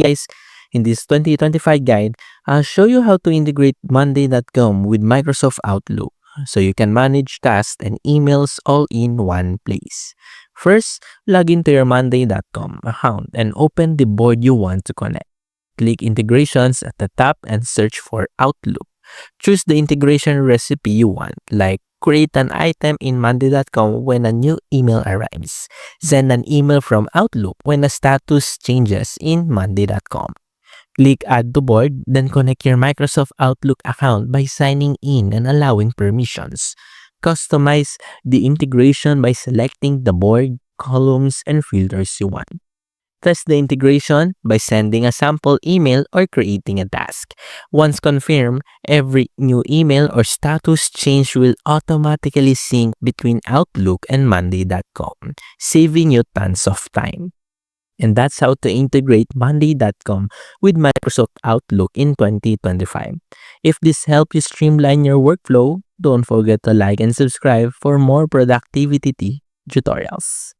Guys, in this 2025 guide, I'll show you how to integrate Monday.com with Microsoft Outlook so you can manage tasks and emails all in one place. First, log into your Monday.com account and open the board you want to connect. Click Integrations at the top and search for Outlook. Choose the integration recipe you want, like create an item in Monday.com when a new email arrives. Send an email from Outlook when a status changes in Monday.com. Click Add to Board, then connect your Microsoft Outlook account by signing in and allowing permissions. Customize the integration by selecting the board, columns, and filters you want. Test the integration by sending a sample email or creating a task. Once confirmed, every new email or status change will automatically sync between Outlook and Monday.com, saving you tons of time. And that's how to integrate Monday.com with Microsoft Outlook in 2025. If this helped you streamline your workflow, don't forget to like and subscribe for more productivity tutorials.